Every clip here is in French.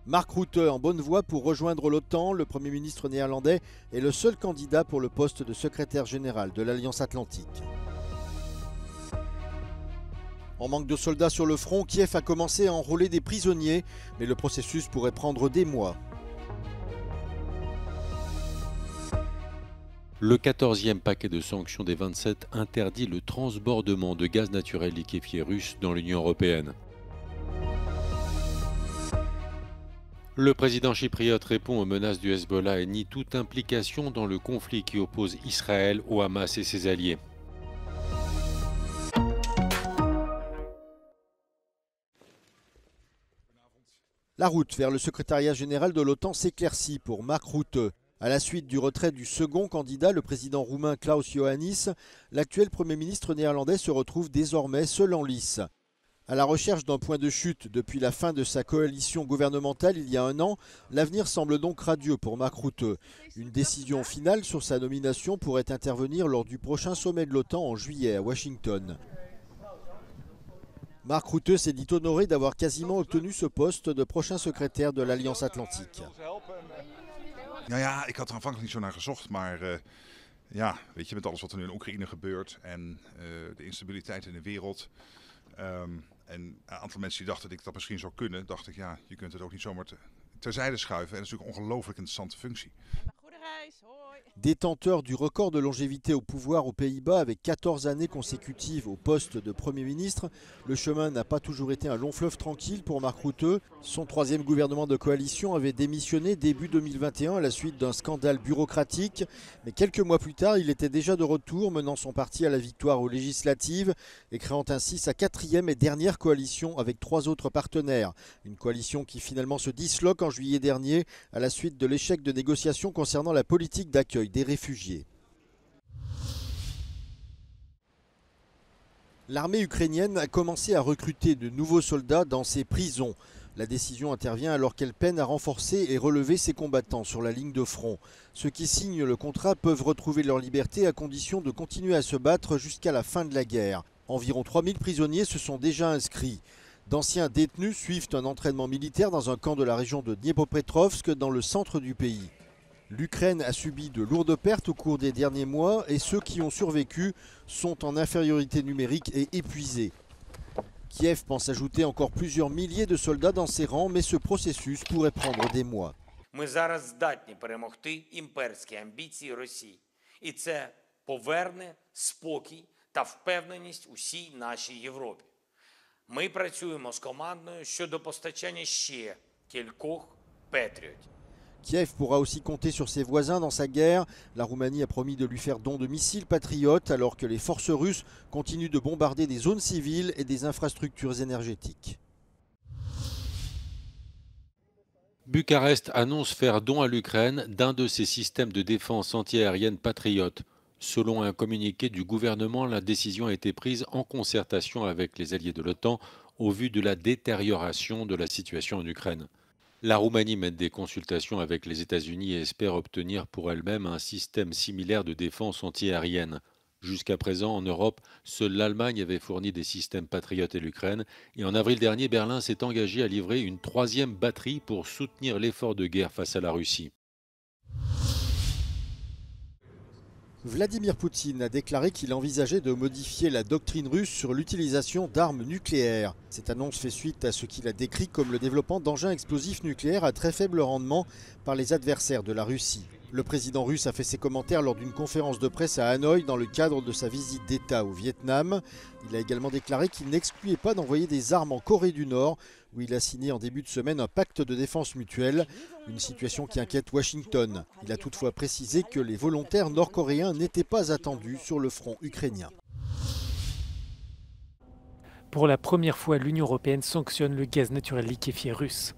Mark Rutte en bonne voie pour rejoindre l'OTAN. Le Premier ministre néerlandais est le seul candidat pour le poste de secrétaire général de l'Alliance Atlantique. En manque de soldats sur le front, Kiev a commencé à enrôler des prisonniers, mais le processus pourrait prendre des mois. Le 14e paquet de sanctions des 27 interdit le transbordement de gaz naturel liquéfié russe dans l'Union européenne. Le président chypriote répond aux menaces du Hezbollah et nie toute implication dans le conflit qui oppose Israël au Hamas et ses alliés. La route vers le secrétariat général de l'OTAN s'éclaircit pour Mark Rutte. À la suite du retrait du second candidat, le président roumain Klaus Iohannis, l'actuel Premier ministre néerlandais se retrouve désormais seul en lice. À la recherche d'un point de chute depuis la fin de sa coalition gouvernementale il y a un an, l'avenir semble donc radieux pour Mark Rutte. Une décision finale sur sa nomination pourrait intervenir lors du prochain sommet de l'OTAN en juillet à Washington. Mark Rutte s'est dit honoré d'avoir quasiment obtenu ce poste de prochain secrétaire de l'Alliance Atlantique. Nou ja, ik had er aanvankelijk niet zo naar gezocht, maar ja, weet je, met alles wat er nu in Oekraïne gebeurt en de instabiliteit in de wereld. En een aantal mensen die dachten dat ik dat misschien zou kunnen, dacht ik, ja, je kunt het ook niet zomaar terzijde schuiven. En dat is natuurlijk een ongelooflijk interessante functie. Détenteur du record de longévité au pouvoir aux Pays-Bas avec 14 années consécutives au poste de Premier ministre, le chemin n'a pas toujours été un long fleuve tranquille pour Mark Rutte. Son troisième gouvernement de coalition avait démissionné début 2021 à la suite d'un scandale bureaucratique. Mais quelques mois plus tard, il était déjà de retour, menant son parti à la victoire aux législatives et créant ainsi sa quatrième et dernière coalition avec 3 autres partenaires. Une coalition qui finalement se disloque en juillet dernier à la suite de l'échec de négociations concernant la politique d'accueil des réfugiés. L'armée ukrainienne a commencé à recruter de nouveaux soldats dans ses prisons. La décision intervient alors qu'elle peine à renforcer et relever ses combattants sur la ligne de front. Ceux qui signent le contrat peuvent retrouver leur liberté à condition de continuer à se battre jusqu'à la fin de la guerre. Environ 3000 prisonniers se sont déjà inscrits. D'anciens détenus suivent un entraînement militaire dans un camp de la région de Dniepropetrovsk dans le centre du pays. L'Ukraine a subi de lourdes pertes au cours des derniers mois et ceux qui ont survécu sont en infériorité numérique et épuisés. Kiev pense ajouter encore plusieurs milliers de soldats dans ses rangs, mais ce processus pourrait prendre des mois. Ми зараз здатні перемогти імперські амбіції Росії. І це поверне спокій та впевненість усій нашій Європі. Ми працюємо з командою щодо постачання ще кількох Петріотів. Kiev pourra aussi compter sur ses voisins dans sa guerre. La Roumanie a promis de lui faire don de missiles patriotes alors que les forces russes continuent de bombarder des zones civiles et des infrastructures énergétiques. Bucarest annonce faire don à l'Ukraine d'un de ses systèmes de défense antiaérienne patriotes. Selon un communiqué du gouvernement, la décision a été prise en concertation avec les alliés de l'OTAN au vu de la détérioration de la situation en Ukraine. La Roumanie mène des consultations avec les États-Unis et espère obtenir pour elle-même un système similaire de défense antiaérienne. Jusqu'à présent, en Europe, seule l'Allemagne avait fourni des systèmes patriotes à l'Ukraine. Et en avril dernier, Berlin s'est engagé à livrer une 3e batterie pour soutenir l'effort de guerre face à la Russie. Vladimir Poutine a déclaré qu'il envisageait de modifier la doctrine russe sur l'utilisation d'armes nucléaires. Cette annonce fait suite à ce qu'il a décrit comme le développement d'engins explosifs nucléaires à très faible rendement par les adversaires de la Russie. Le président russe a fait ses commentaires lors d'une conférence de presse à Hanoï dans le cadre de sa visite d'État au Vietnam. Il a également déclaré qu'il n'excluait pas d'envoyer des armes en Corée du Nord, où il a signé en début de semaine un pacte de défense mutuelle, une situation qui inquiète Washington. Il a toutefois précisé que les volontaires nord-coréens n'étaient pas attendus sur le front ukrainien. Pour la première fois, l'Union européenne sanctionne le gaz naturel liquéfié russe.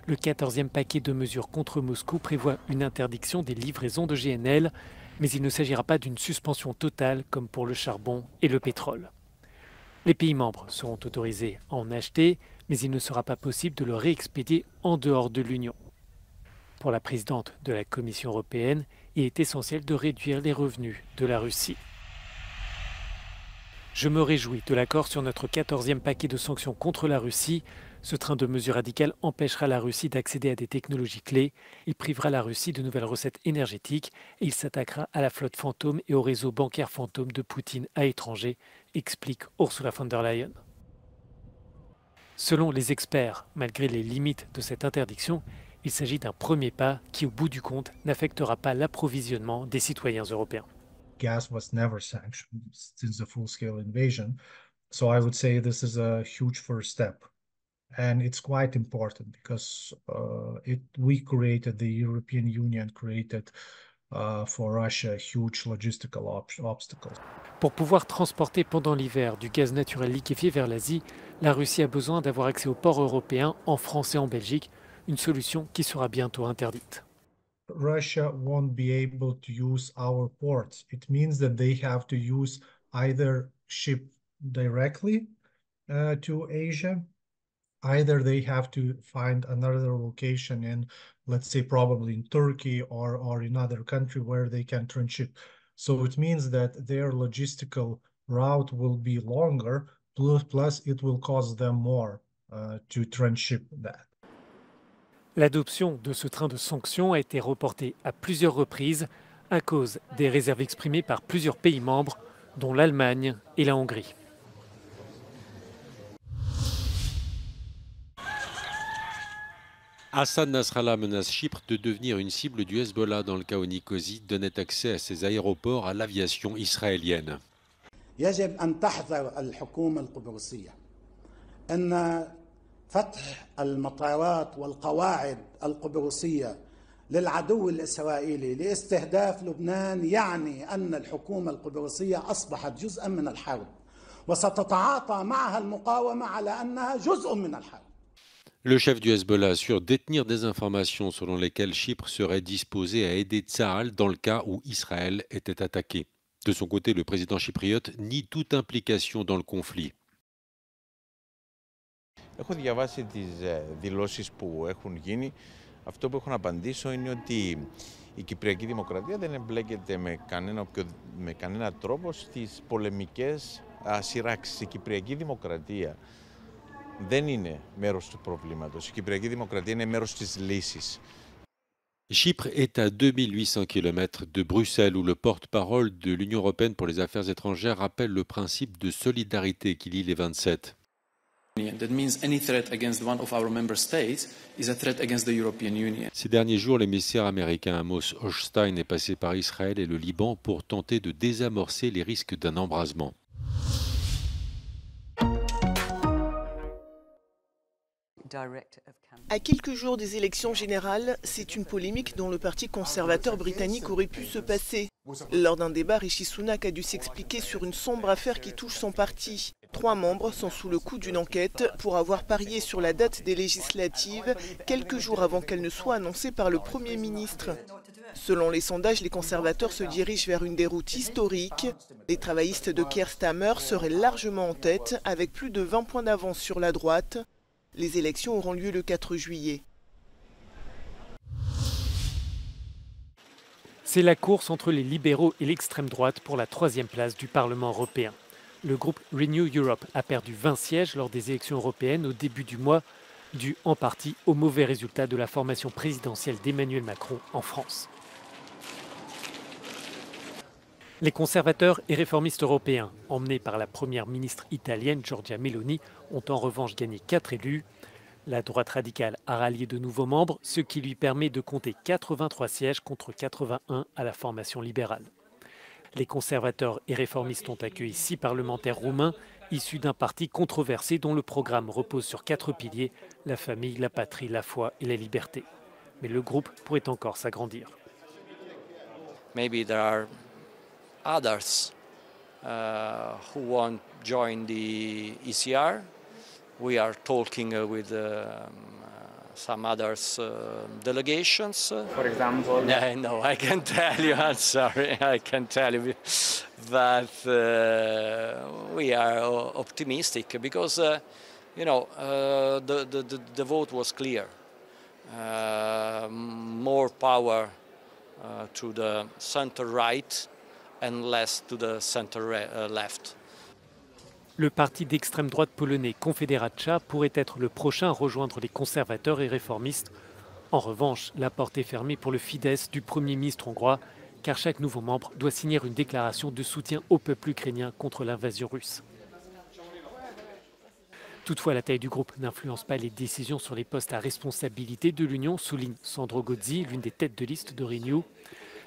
Le 14e paquet de mesures contre Moscou prévoit une interdiction des livraisons de GNL, mais il ne s'agira pas d'une suspension totale comme pour le charbon et le pétrole. Les pays membres seront autorisés à en acheter, mais il ne sera pas possible de le réexpédier en dehors de l'Union. Pour la présidente de la Commission européenne, il est essentiel de réduire les revenus de la Russie. Je me réjouis de l'accord sur notre 14e paquet de sanctions contre la Russie. Ce train de mesures radicales empêchera la Russie d'accéder à des technologies clés, il privera la Russie de nouvelles recettes énergétiques et il s'attaquera à la flotte fantôme et au réseau bancaire fantôme de Poutine à l'étranger, explique Ursula von der Leyen. Selon les experts, malgré les limites de cette interdiction, il s'agit d'un premier pas qui, au bout du compte, n'affectera pas l'approvisionnement des citoyens européens. Gas was never sanctioned since the full-scale invasion, so I would say this is a huge first step. And it's quite important because the European Union created for Russia huge logistical obstacles. Pour pouvoir transporter pendant l'hiver du gaz naturel liquéfié vers l'Asie, la Russie a besoin d'avoir accès aux ports européens, en France et en Belgique, une solution qui sera bientôt interdite. Russia won't be able to use our ports. It means that they have to use either ship directly to Asia, either they have to find another location in, let's say, probably in Turkey or in other country where they can transship. So it means that their logistical route will be longer, plus it will cost them more to transship that. L'adoption de ce train de sanctions a été reportée à plusieurs reprises à cause des réserves exprimées par plusieurs pays membres, dont l'Allemagne et la Hongrie. Hassan Nasrallah menace Chypre de devenir une cible du Hezbollah dans le cas où Nicosie donnait accès à ses aéroports à l'aviation israélienne. يجب أن تحذر الحكومة القبرصية أن فتح المطارات والقواعد القبرصية للعدو الإسرائيلي لاستهداف لبنان يعني أن الحكومة القبرصية أصبحت جزءا من الحرب وستتعاطى معها المقاومة على أنها جزء من الحرب. Le chef du Hezbollah assure détenir des informations selon lesquelles Chypre serait disposé à aider Tsahal dans le cas où Israël était attaqué. De son côté, le président chypriote nie toute implication dans le conflit. Έχω διαβάσει τις δηλώσεις που έχουν γίνει. Αυτό που έχω να απαντήσω είναι ότι η Κυπριακή Δημοκρατία δεν εμπλέκεται με κανένα τρόπο στις πολεμικές σειράξεις. Η Κυπριακή Δημοκρατία δεν είναι μέρος του προβλήματος. Η Κυπριακή Δημοκρατία είναι μέρος της λύσης. Chypre est à 2800 km de Bruxelles, où le porte-parole de l'Union européenne pour les affaires étrangères rappelle le principe de solidarité qui lie les 27. Ces derniers jours, l'émissaire américain Amos Hochstein est passé par Israël et le Liban pour tenter de désamorcer les risques d'un embrasement. À quelques jours des élections générales, c'est une polémique dont le Parti conservateur britannique aurait pu se passer. Lors d'un débat, Rishi Sunak a dû s'expliquer sur une sombre affaire qui touche son parti. 3 membres sont sous le coup d'une enquête pour avoir parié sur la date des législatives quelques jours avant qu'elle ne soit annoncée par le Premier ministre. Selon les sondages, les conservateurs se dirigent vers une déroute historique. Les travaillistes de Keir Starmer seraient largement en tête avec plus de 20 points d'avance sur la droite. Les élections auront lieu le 4 juillet. C'est la course entre les libéraux et l'extrême droite pour la 3e place du Parlement européen. Le groupe Renew Europe a perdu 20 sièges lors des élections européennes au début du mois, dû en partie au mauvais résultat de la formation présidentielle d'Emmanuel Macron en France. Les conservateurs et réformistes européens, emmenés par la première ministre italienne Giorgia Meloni, ont en revanche gagné 4 élus. La droite radicale a rallié de nouveaux membres, ce qui lui permet de compter 83 sièges contre 81 à la formation libérale. Les conservateurs et réformistes ont accueilli 6 parlementaires roumains, issus d'un parti controversé dont le programme repose sur 4 piliers, la famille, la patrie, la foi et la liberté. Mais le groupe pourrait encore s'agrandir. Maybe there are others who won't join the ECR. We are talking with some others delegations. For example? No, I can tell you, I'm sorry, I can tell you. But we are optimistic because, you know, the vote was clear. More power to the center right and less to the center left. Le parti d'extrême droite polonais Konfederacja pourrait être le prochain à rejoindre les conservateurs et réformistes. En revanche, la porte est fermée pour le Fidesz du Premier ministre hongrois, car chaque nouveau membre doit signer une déclaration de soutien au peuple ukrainien contre l'invasion russe. Toutefois, la taille du groupe n'influence pas les décisions sur les postes à responsabilité de l'Union, souligne Sandro Gozzi, l'une des têtes de liste de Renew.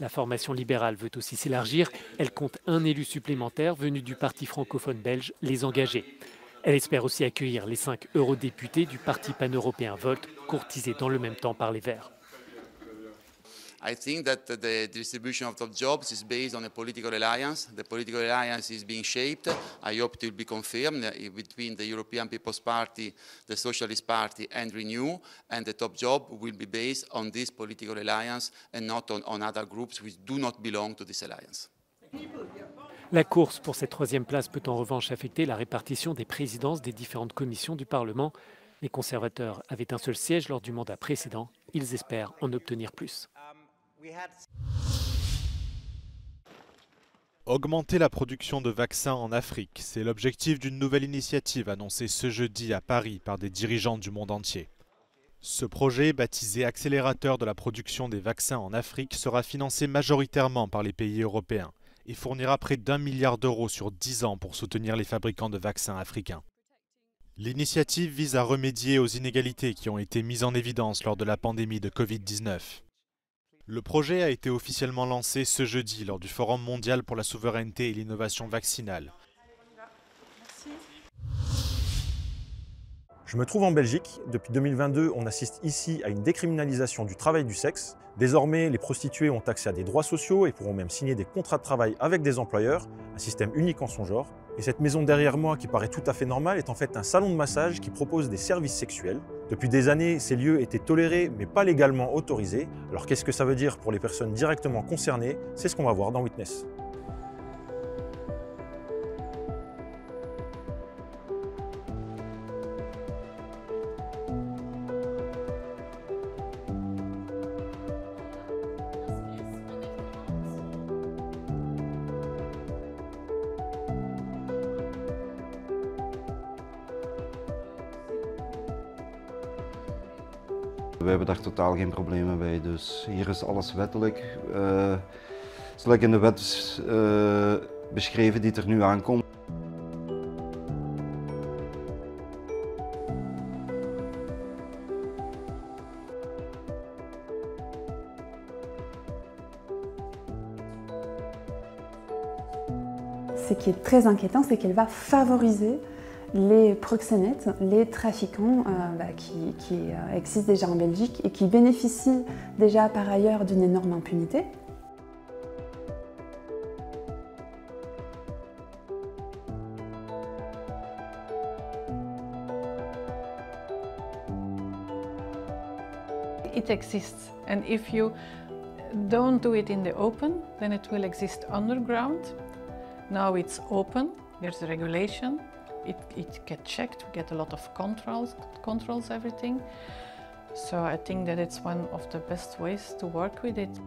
La formation libérale veut aussi s'élargir. Elle compte un élu supplémentaire venu du parti francophone belge, Les Engagés. Elle espère aussi accueillir les 5 eurodéputés du parti pan-européen Volt, courtisés dans le même temps par les Verts. I think that the distribution of top jobs is based on a political alliance. The political alliance is being shaped. I hope it will be confirmed between the European People's Party, the Socialist Party and Renew, and the top job will be based on this political alliance and not on other groups which do not belong to this alliance. La course pour cette 3e place peut en revanche affecter la répartition des présidences des différentes commissions du Parlement. Les conservateurs avaient un seul siège lors du mandat précédent. Ils espèrent en obtenir plus. Augmenter la production de vaccins en Afrique, c'est l'objectif d'une nouvelle initiative annoncée ce jeudi à Paris par des dirigeants du monde entier. Ce projet, baptisé Accélérateur de la production des vaccins en Afrique, sera financé majoritairement par les pays européens et fournira près d'1 milliard d'euros sur 10 ans pour soutenir les fabricants de vaccins africains. L'initiative vise à remédier aux inégalités qui ont été mises en évidence lors de la pandémie de Covid-19. Le projet a été officiellement lancé ce jeudi lors du Forum mondial pour la souveraineté et l'innovation vaccinale. Je me trouve en Belgique. Depuis 2022, on assiste ici à une décriminalisation du travail du sexe. Désormais, les prostituées ont accès à des droits sociaux et pourront même signer des contrats de travail avec des employeurs, un système unique en son genre. Et cette maison derrière moi, qui paraît tout à fait normale, est en fait un salon de massage qui propose des services sexuels. Depuis des années, ces lieux étaient tolérés mais pas légalement autorisés. Alors qu'est-ce que ça veut dire pour les personnes directement concernées? C'est ce qu'on va voir dans Witness. We hebben daar totaal geen problemen bij, dus hier is alles wettelijk. Zal ik in de wet beschreven die er nu aankomt. Ce qui est très inquiétant, c'est qu'elle va favoriser les proxénètes, les trafiquants qui existent déjà en Belgique et qui bénéficient déjà par ailleurs d'une énorme impunité. It exists, and if you don't do it in the open, then it will exist underground. Now it's open, there's a regulation. It gets checked, we get a lot of controls everything. So I think that it's one of the best ways to work with it.